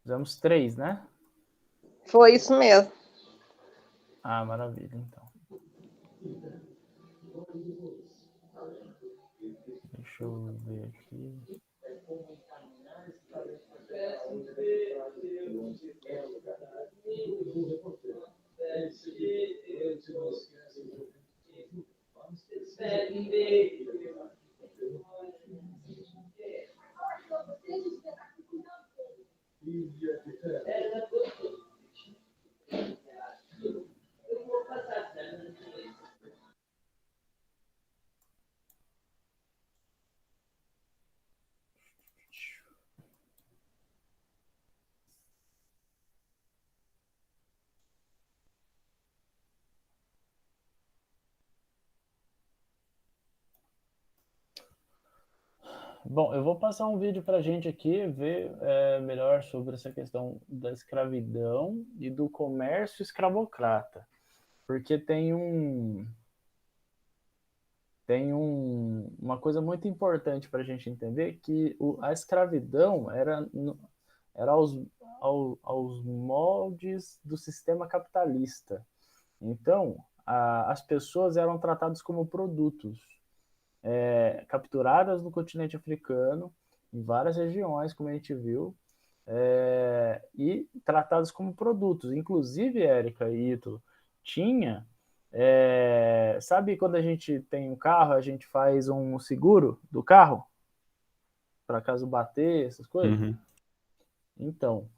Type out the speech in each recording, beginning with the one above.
Fizemos 3, né? Foi isso mesmo. Ah, maravilha, então. Deixa eu ver aqui. Bom, eu vou passar um vídeo para a gente aqui ver melhor sobre essa questão da escravidão e do comércio escravocrata, porque uma coisa muito importante para a gente entender que a escravidão era aos moldes do sistema capitalista. Então, as pessoas eram tratadas como produtos, capturadas no continente africano, em várias regiões, como a gente viu, e tratadas como produtos. Inclusive, Érica e Ito, tinha. Sabe quando a gente tem um carro, a gente faz um seguro do carro? Para caso bater, essas coisas? Uhum. Então,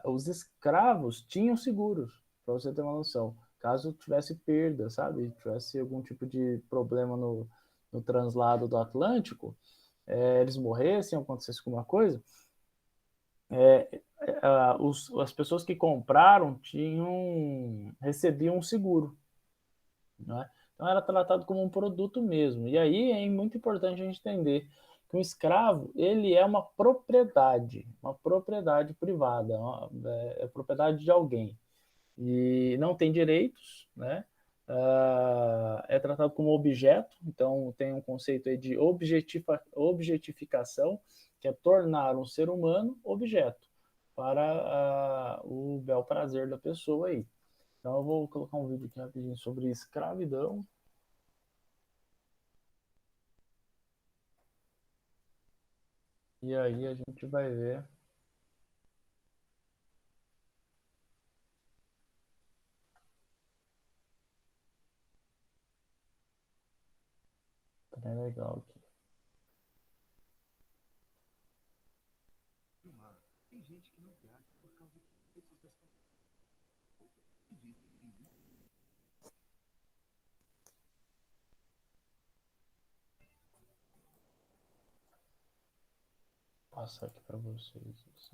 os escravos tinham seguros, para você ter uma noção. Caso tivesse perda, sabe? Tivesse algum tipo de problema no translado do Atlântico, eles morressem, acontecesse alguma coisa, as pessoas que compraram recebiam um seguro, né? Então era tratado como um produto mesmo. E aí é muito importante a gente entender que um escravo ele é uma propriedade privada, é propriedade de alguém e não tem direitos, né? É tratado como objeto, então tem um conceito aí de objetificação, que é tornar um ser humano objeto para o bel prazer da pessoa aí. Então eu vou colocar um vídeo aqui rapidinho sobre escravidão. E aí a gente vai ver. Tá bem legal aqui. Tem gente que não viaja por causa de passar aqui para vocês.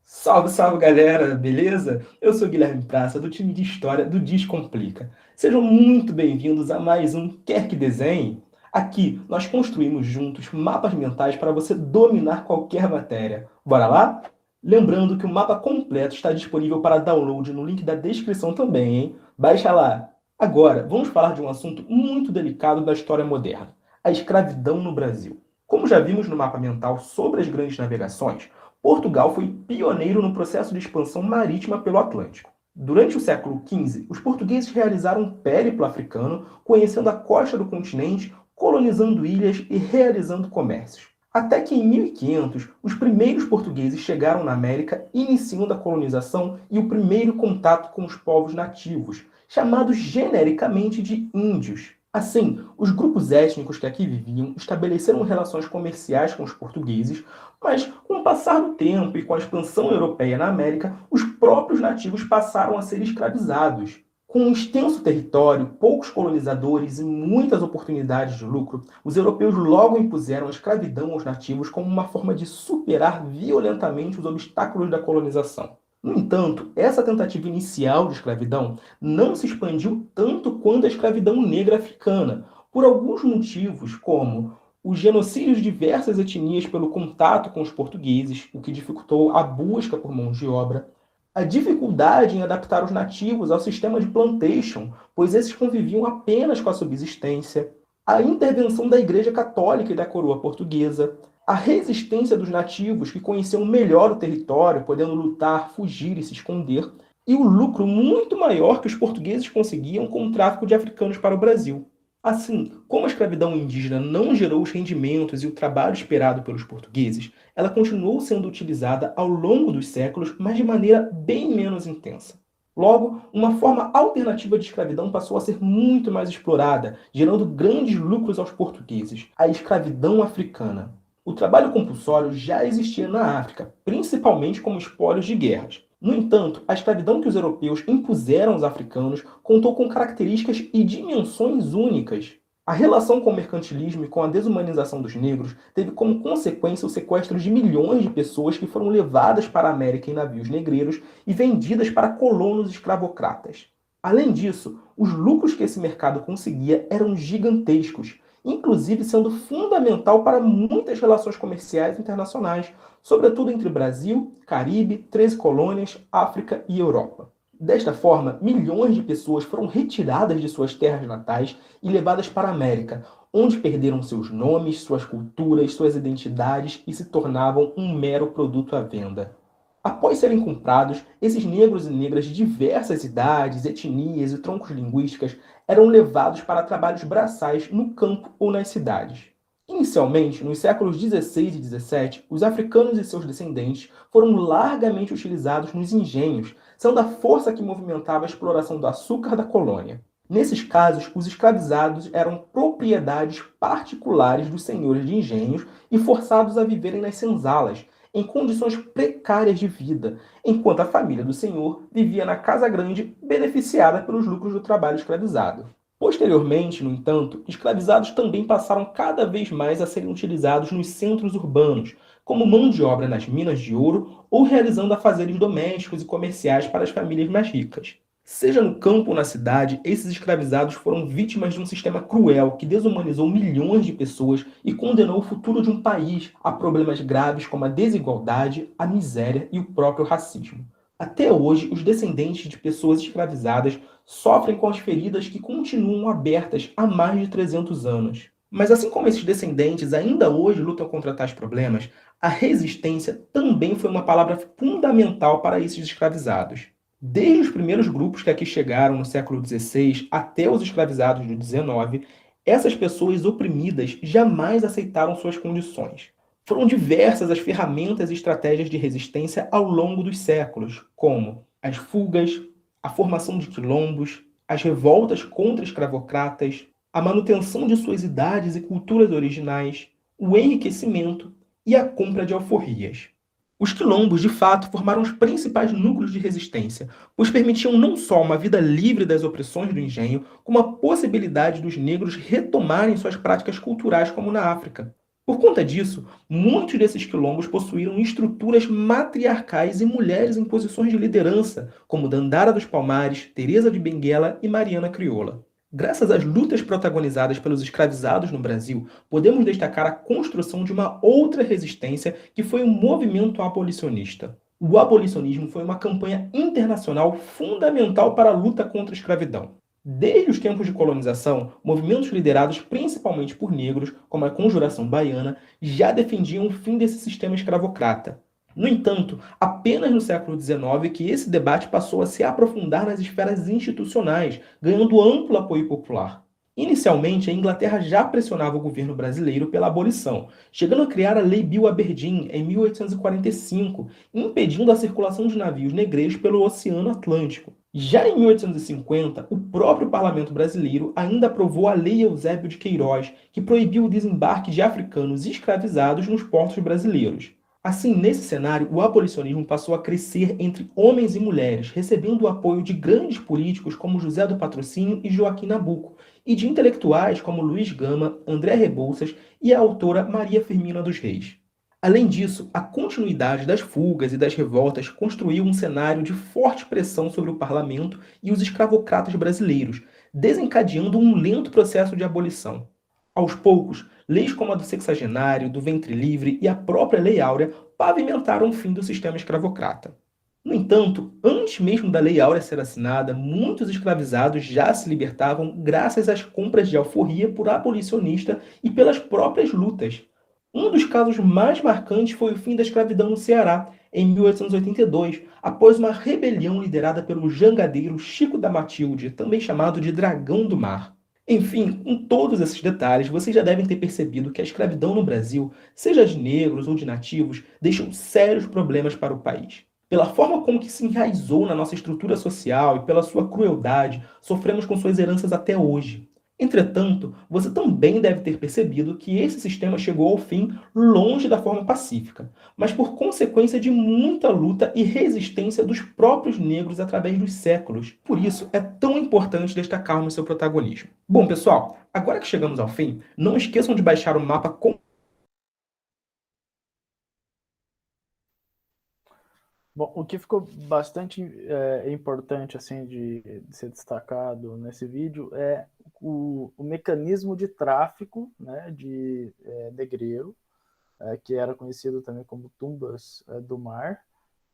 Salve, salve galera, beleza? Eu sou Guilherme Praça, do time de História do Descomplica. Sejam muito bem-vindos a mais um Quer Que Desenhe? Aqui nós construímos juntos mapas mentais para você dominar qualquer matéria. Bora lá? Lembrando que o mapa completo está disponível para download no link da descrição também, hein? Baixa lá! Agora, vamos falar de um assunto muito delicado da história moderna: a escravidão no Brasil. Como já vimos no mapa mental sobre as grandes navegações, Portugal foi pioneiro no processo de expansão marítima pelo Atlântico. Durante o século XV, os portugueses realizaram um périplo africano, conhecendo a costa do continente, colonizando ilhas e realizando comércios. Até que em 1500, os primeiros portugueses chegaram na América, iniciando a colonização e o primeiro contato com os povos nativos, chamados genericamente de índios. Assim, os grupos étnicos que aqui viviam estabeleceram relações comerciais com os portugueses, mas com o passar do tempo e com a expansão europeia na América, os próprios nativos passaram a ser escravizados. Com um extenso território, poucos colonizadores e muitas oportunidades de lucro, os europeus logo impuseram a escravidão aos nativos como uma forma de superar violentamente os obstáculos da colonização. No entanto, essa tentativa inicial de escravidão não se expandiu tanto quanto a escravidão negra africana, por alguns motivos, como o genocídio de diversas etnias pelo contato com os portugueses, o que dificultou a busca por mãos de obra, a dificuldade em adaptar os nativos ao sistema de plantation, pois esses conviviam apenas com a subsistência, a intervenção da Igreja Católica e da coroa portuguesa, a resistência dos nativos que conheciam melhor o território, podendo lutar, fugir e se esconder, e o lucro muito maior que os portugueses conseguiam com o tráfico de africanos para o Brasil. Assim, como a escravidão indígena não gerou os rendimentos e o trabalho esperado pelos portugueses, ela continuou sendo utilizada ao longo dos séculos, mas de maneira bem menos intensa. Logo, uma forma alternativa de escravidão passou a ser muito mais explorada, gerando grandes lucros aos portugueses: a escravidão africana. O trabalho compulsório já existia na África, principalmente como espólios de guerras. No entanto, a escravidão que os europeus impuseram aos africanos contou com características e dimensões únicas. A relação com o mercantilismo e com a desumanização dos negros teve como consequência o sequestro de milhões de pessoas que foram levadas para a América em navios negreiros e vendidas para colonos escravocratas. Além disso, os lucros que esse mercado conseguia eram gigantescos, inclusive sendo fundamental para muitas relações comerciais internacionais, sobretudo entre Brasil, Caribe, 13 colônias, África e Europa. Desta forma, milhões de pessoas foram retiradas de suas terras natais e levadas para a América, onde perderam seus nomes, suas culturas, suas identidades e se tornavam um mero produto à venda. Após serem comprados, esses negros e negras de diversas idades, etnias e troncos linguísticos eram levados para trabalhos braçais no campo ou nas cidades. Inicialmente, nos séculos 16 e 17, os africanos e seus descendentes foram largamente utilizados nos engenhos, sendo a força que movimentava a exploração do açúcar da colônia. Nesses casos, os escravizados eram propriedades particulares dos senhores de engenhos e forçados a viverem nas senzalas, em condições precárias de vida, enquanto a família do senhor vivia na casa grande, beneficiada pelos lucros do trabalho escravizado. Posteriormente, no entanto, escravizados também passaram cada vez mais a serem utilizados nos centros urbanos, como mão de obra nas minas de ouro ou realizando afazeres domésticos e comerciais para as famílias mais ricas. Seja no campo ou na cidade, esses escravizados foram vítimas de um sistema cruel que desumanizou milhões de pessoas e condenou o futuro de um país a problemas graves como a desigualdade, a miséria e o próprio racismo. Até hoje, os descendentes de pessoas escravizadas sofrem com as feridas que continuam abertas há mais de 300 anos. Mas assim como esses descendentes ainda hoje lutam contra tais problemas, a resistência também foi uma palavra fundamental para esses escravizados. Desde os primeiros grupos que aqui chegaram no século XVI até os escravizados do XIX, essas pessoas oprimidas jamais aceitaram suas condições. Foram diversas as ferramentas e estratégias de resistência ao longo dos séculos, como as fugas, a formação de quilombos, as revoltas contra escravocratas, a manutenção de suas idades e culturas originais, o enriquecimento e a compra de alforrias. Os quilombos, de fato, formaram os principais núcleos de resistência, pois permitiam não só uma vida livre das opressões do engenho, como a possibilidade dos negros retomarem suas práticas culturais como na África. Por conta disso, muitos desses quilombos possuíram estruturas matriarcais e mulheres em posições de liderança, como Dandara dos Palmares, Teresa de Benguela e Mariana Crioula. Graças às lutas protagonizadas pelos escravizados no Brasil, podemos destacar a construção de uma outra resistência que foi o movimento abolicionista. O abolicionismo foi uma campanha internacional fundamental para a luta contra a escravidão. Desde os tempos de colonização, movimentos liderados principalmente por negros, como a Conjuração Baiana, já defendiam o fim desse sistema escravocrata. No entanto, apenas no século XIX que esse debate passou a se aprofundar nas esferas institucionais, ganhando amplo apoio popular. Inicialmente, a Inglaterra já pressionava o governo brasileiro pela abolição, chegando a criar a Lei Bill Aberdeen em 1845, impedindo a circulação de navios negreiros pelo Oceano Atlântico. Já em 1850, o próprio parlamento brasileiro ainda aprovou a Lei Eusébio de Queiroz, que proibiu o desembarque de africanos escravizados nos portos brasileiros. Assim, nesse cenário, o abolicionismo passou a crescer entre homens e mulheres, recebendo o apoio de grandes políticos como José do Patrocínio e Joaquim Nabuco, e de intelectuais como Luiz Gama, André Rebouças e a autora Maria Firmina dos Reis. Além disso, a continuidade das fugas e das revoltas construiu um cenário de forte pressão sobre o parlamento e os escravocratas brasileiros, desencadeando um lento processo de abolição. Aos poucos, leis como a do sexagenário, do ventre livre e a própria Lei Áurea pavimentaram o fim do sistema escravocrata. No entanto, antes mesmo da Lei Áurea ser assinada, muitos escravizados já se libertavam graças às compras de alforria por abolicionista e pelas próprias lutas. Um dos casos mais marcantes foi o fim da escravidão no Ceará, em 1882, após uma rebelião liderada pelo jangadeiro Chico da Matilde, também chamado de Dragão do Mar. Enfim, com todos esses detalhes, vocês já devem ter percebido que a escravidão no Brasil, seja de negros ou de nativos, deixou sérios problemas para o país. Pela forma como que se enraizou na nossa estrutura social e pela sua crueldade, sofremos com suas heranças até hoje. Entretanto, você também deve ter percebido que esse sistema chegou ao fim longe da forma pacífica, mas por consequência de muita luta e resistência dos próprios negros através dos séculos. Por isso, é tão importante destacarmos seu protagonismo. Bom, pessoal, agora que chegamos ao fim, não esqueçam de baixar o mapa com... Bom, o que ficou bastante importante assim de ser destacado nesse vídeo é o mecanismo de tráfico, né, de negreiro, que era conhecido também como tumbas do mar,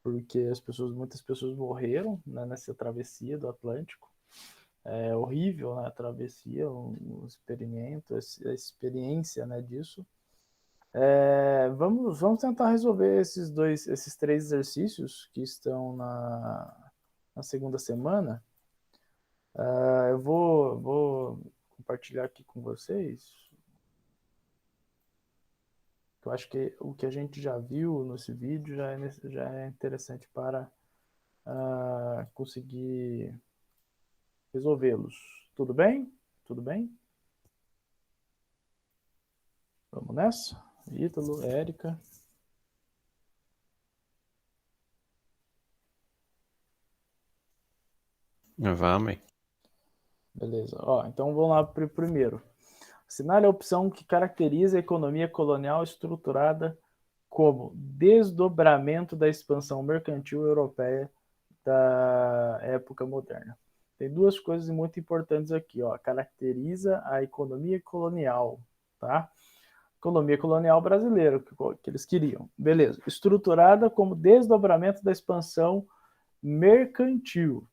porque muitas pessoas morreram, né, nessa travessia do Atlântico. É horrível, né, a travessia, um experimento, a experiência, né, disso. Vamos tentar resolver esses três exercícios que estão na segunda semana. Eu vou compartilhar aqui com vocês. Eu acho que o que a gente já viu nesse vídeo já é interessante para conseguir resolvê-los. Tudo bem? Tudo bem? Vamos nessa? Ítalo, Érica. Vamos. Beleza. Ó, então vamos lá para o primeiro. Assinale a opção que caracteriza a economia colonial estruturada como desdobramento da expansão mercantil europeia da época moderna. Tem duas coisas muito importantes aqui, ó. Caracteriza a economia colonial, tá? Economia colonial brasileira, que eles queriam. Beleza. Estruturada como desdobramento da expansão mercantil.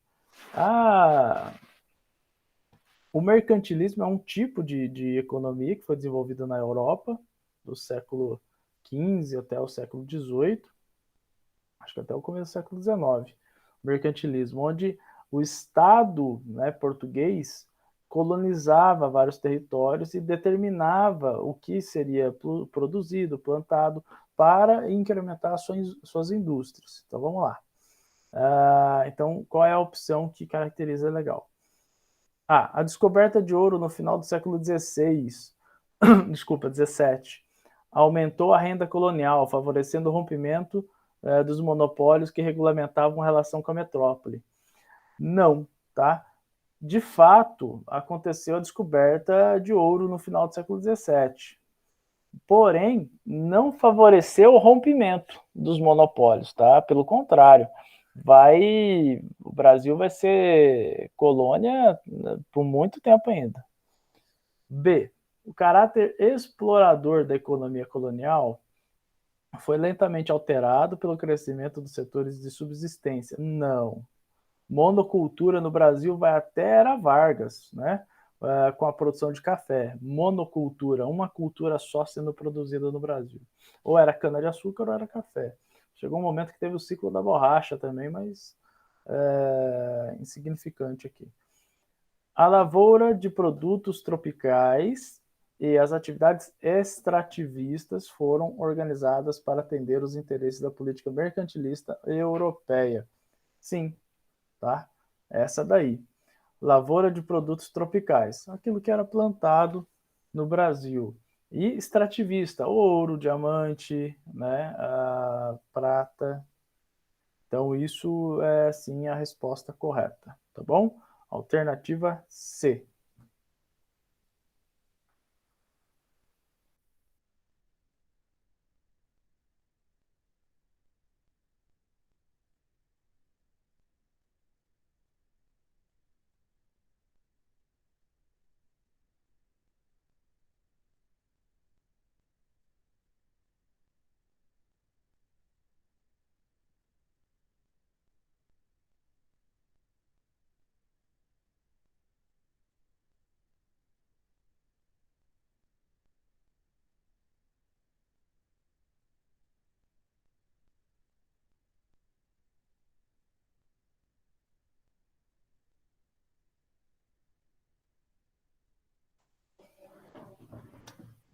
O mercantilismo é um tipo de economia que foi desenvolvida na Europa do século XV até o século XVIII, acho que até o começo do século XIX. Mercantilismo, onde o Estado, né, português colonizava vários territórios e determinava o que seria produzido, plantado, para incrementar suas indústrias. Então vamos lá. Então, qual é a opção que caracteriza legal? A descoberta de ouro no final do século XVI, desculpa, XVII, aumentou a renda colonial, favorecendo o rompimento dos monopólios que regulamentavam a relação com a metrópole. Não, tá? De fato, aconteceu a descoberta de ouro no final do século XVII. Porém, não favoreceu o rompimento dos monopólios, tá? Pelo contrário, o Brasil vai ser colônia por muito tempo ainda. B. O caráter explorador da economia colonial foi lentamente alterado pelo crescimento dos setores de subsistência. Não. Monocultura no Brasil vai até era Vargas, né? Com a produção de café. Monocultura, uma cultura só sendo produzida no Brasil. Ou era cana-de-açúcar ou era café. Chegou um momento que teve o ciclo da borracha também, mas insignificante aqui. A lavoura de produtos tropicais e as atividades extrativistas foram organizadas para atender os interesses da política mercantilista europeia. Sim, tá? Essa daí. Lavoura de produtos tropicais, aquilo que era plantado no Brasil. E extrativista, ouro, diamante, né, prata. Então, isso é, sim, a resposta correta, tá bom? Alternativa C.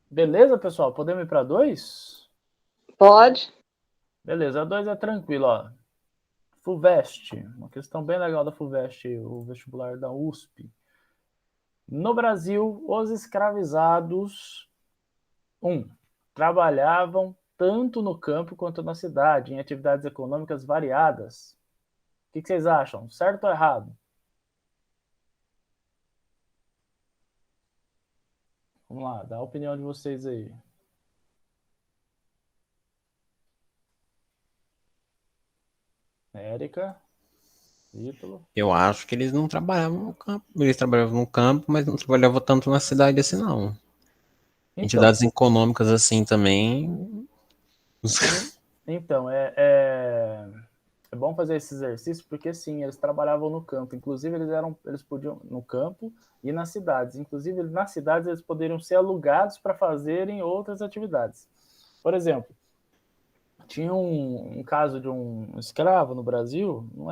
Beleza, pessoal? Podemos ir para 2? Pode? Beleza, a 2 é tranquilo, ó. FUVEST, uma questão bem legal da FUVEST, o vestibular da USP. No Brasil, os escravizados, 1. Trabalhavam tanto no campo quanto na cidade, em atividades econômicas variadas. O que vocês acham? Certo ou errado? Vamos lá, dá a opinião de vocês aí. Érica, Ítalo. Eu acho que eles não trabalhavam no campo. Eles trabalhavam no campo, mas não trabalhavam tanto na cidade assim, não. Então, Entidades econômicas assim também. então é bom fazer esse exercício porque sim, eles trabalhavam no campo. Inclusive eles podiam no campo e nas cidades. Inclusive nas cidades eles poderiam ser alugados para fazerem outras atividades. Por exemplo, tinha um caso de um escravo no Brasil, não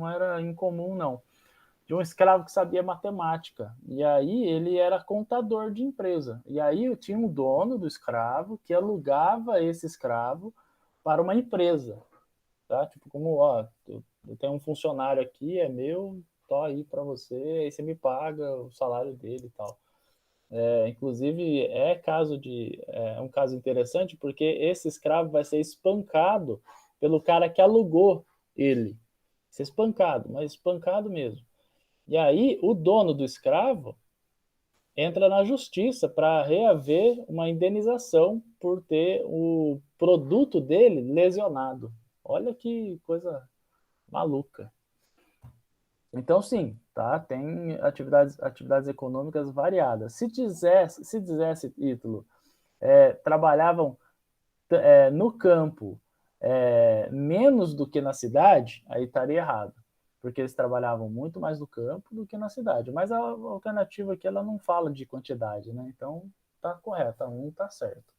era incomum não, de um escravo que sabia matemática. E aí ele era contador de empresa. E aí tinha um dono do escravo que alugava esse escravo para uma empresa. Tá? Tipo, como, ó, eu tenho um funcionário aqui, é meu, tô aí para você, aí você me paga o salário dele e tal. Inclusive, é um caso interessante porque esse escravo vai ser espancado pelo cara que alugou ele. Ser espancado, mas espancado mesmo. E aí, o dono do escravo entra na justiça para reaver uma indenização por ter o produto dele lesionado. Olha que coisa maluca. Então, sim, tá? Tem atividades econômicas variadas. Se dissesse título, trabalhavam no campo menos do que na cidade, aí estaria errado. Porque eles trabalhavam muito mais no campo do que na cidade. Mas a alternativa aqui, ela não fala de quantidade, né? Então, tá correto, a 1 tá certo.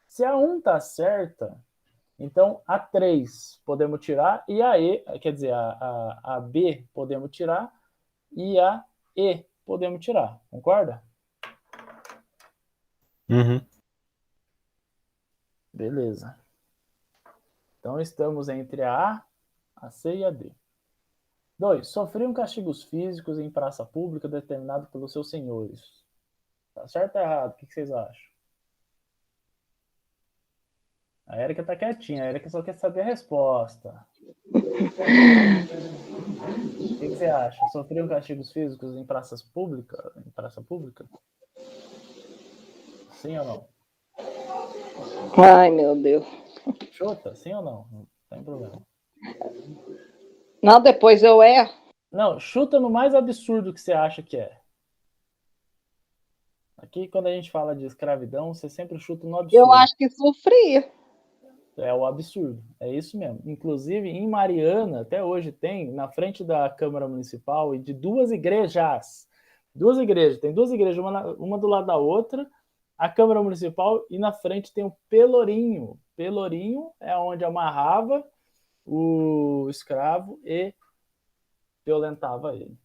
Se a 1 tá certa, então a 3 podemos tirar e a E, quer dizer, a B podemos tirar e a E podemos tirar. Concorda? Uhum. Beleza. Então estamos entre a C e a D. 2. Sofriam castigos físicos em praça pública determinado pelos seus senhores. Tá certo ou errado? O que vocês acham? A Erika tá quietinha, a Erika só quer saber a resposta. O que você acha? Sofriam castigos físicos em praças públicas? Em praça pública? Sim ou não? Ai, meu Deus. Chuta, sim ou não? Não tem problema. Não, depois eu erro. Não, chuta no mais absurdo que você acha que é. Aqui, quando a gente fala de escravidão, você sempre chuta no absurdo. Eu acho que sofri. É o absurdo, é isso mesmo. Inclusive, em Mariana, até hoje tem, na frente da Câmara Municipal e de duas igrejas. Tem duas igrejas, uma do lado da outra, a Câmara Municipal, e na frente tem o Pelourinho. Pelourinho é onde amarrava o escravo e violentava ele.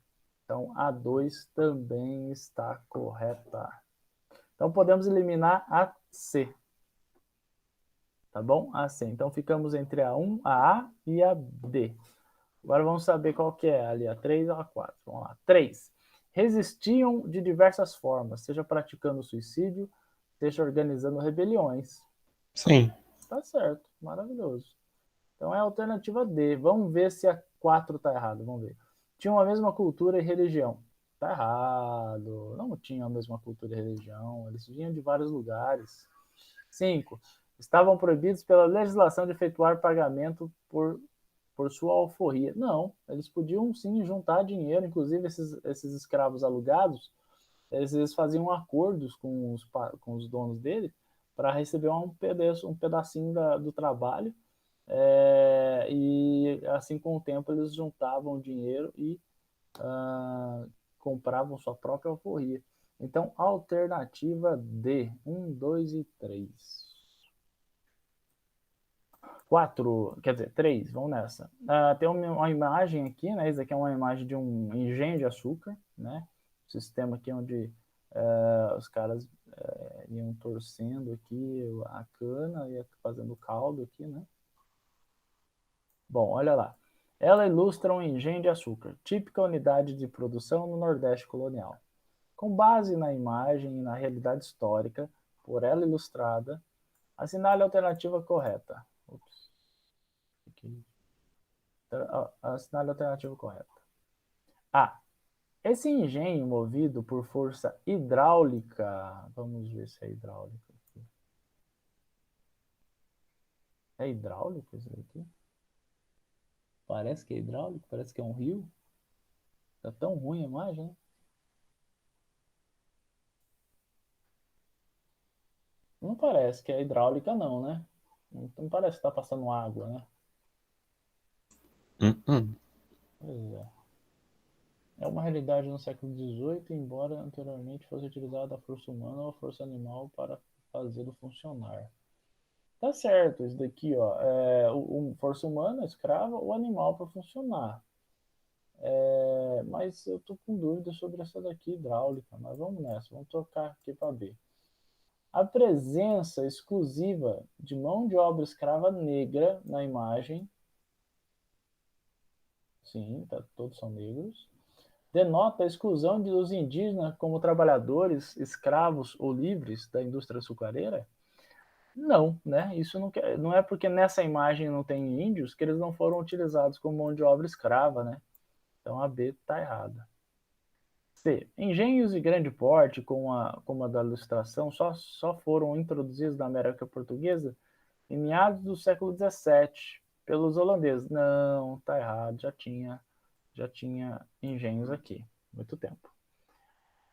Então, a 2 também está correta. Então, podemos eliminar a C. Tá bom? A C. Então, ficamos entre a 1, a A e a D. Agora vamos saber qual que é ali, a 3 ou a 4. Vamos lá. 3. Resistiam de diversas formas, seja praticando suicídio, seja organizando rebeliões. Sim. Tá certo, maravilhoso. Então é a alternativa D. Vamos ver se a 4 tá errado. Vamos ver. Tinham a mesma cultura e religião. Tá errado. Não tinham a mesma cultura e religião. Eles vinham de vários lugares. 5. Estavam proibidos pela legislação de efetuar pagamento por sua alforria. Não, eles podiam sim juntar dinheiro. Inclusive, esses escravos alugados, eles faziam acordos com os donos dele para receber um pedacinho do trabalho. E assim, com o tempo, eles juntavam dinheiro e compravam sua própria alforria. Então, alternativa D, 1, 2 e 3. 4, quer dizer, 3, vamos nessa. Tem uma imagem aqui, né? Isso aqui é uma imagem de um engenho de açúcar, né? Sistema aqui onde os caras iam torcendo aqui a cana, ia fazendo caldo aqui, né? Bom, olha lá. Ela ilustra um engenho de açúcar, típica unidade de produção no Nordeste colonial. Com base na imagem e na realidade histórica, por ela ilustrada, assinale a alternativa correta. Ups. Aqui. Assinale a alternativa correta. A. Esse engenho movido por força hidráulica. Vamos ver se é hidráulica aqui. É hidráulico isso aqui? Parece que é hidráulico, parece que é um rio. Tá tão ruim a imagem, né? Não parece que é hidráulica, não, né? Não parece que tá passando água, né? Pois é. É uma realidade no século XVIII, embora anteriormente fosse utilizada a força humana ou a força animal para fazê-lo funcionar. Tá certo, isso daqui, ó, força humana, escrava, ou animal para funcionar. Mas eu tô com dúvida sobre essa daqui, hidráulica, mas vamos nessa, vamos trocar aqui para B. A presença exclusiva de mão de obra escrava negra na imagem, sim, todos são negros, denota a exclusão dos indígenas como trabalhadores, escravos ou livres da indústria açucareira? Não, né? Isso não é porque nessa imagem não tem índios que eles não foram utilizados como mão de obra escrava, né? Então a B está errada. C. Engenhos de grande porte, como a da ilustração, só foram introduzidos na América Portuguesa em meados do século XVII pelos holandeses. Não, está errado, já tinha engenhos aqui, muito tempo.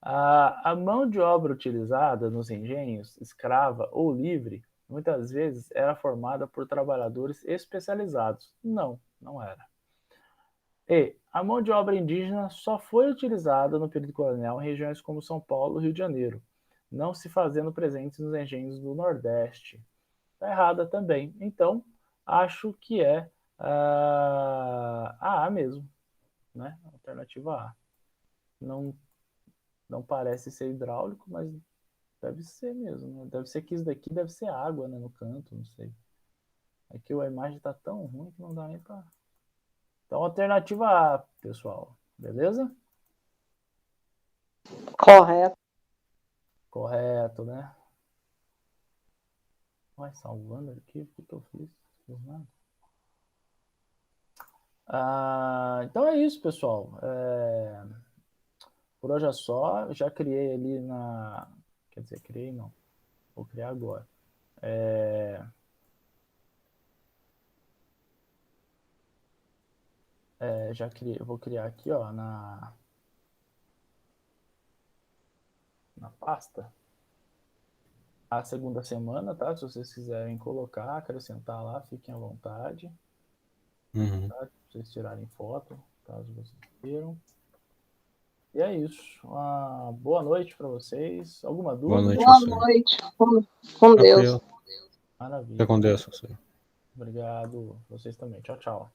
A mão de obra utilizada nos engenhos, escrava ou livre, muitas vezes era formada por trabalhadores especializados. Não, não era. E a mão de obra indígena só foi utilizada no período colonial em regiões como São Paulo e Rio de Janeiro, não se fazendo presentes nos engenhos do Nordeste. Está errada também. Então, acho que é a A mesmo, né? Alternativa A. Não parece ser hidráulico, mas deve ser mesmo, né? Deve ser que isso daqui deve ser água, né, no canto, não sei. É que a imagem tá tão ruim que não dá nem pra... Então, alternativa A, pessoal. Beleza? Correto. Correto, né? Vai salvando aqui, o que eu fiz? Fiz nada. Então é isso, pessoal. Por hoje é só. Já criei ali na... Quer dizer, criei não. Vou criar agora. Já criei, vou criar aqui, ó, na pasta a segunda semana, tá? Se vocês quiserem colocar, acrescentar lá, fiquem à vontade. Uhum. Tá? Se vocês tirarem foto, caso vocês queiram. E é isso. Uma boa noite para vocês. Alguma Boa dúvida? noite, Boa você. noite. Com Deus. Tranquilo. Maravilha. Fica com Deus, você. Obrigado. Vocês também. Tchau, tchau.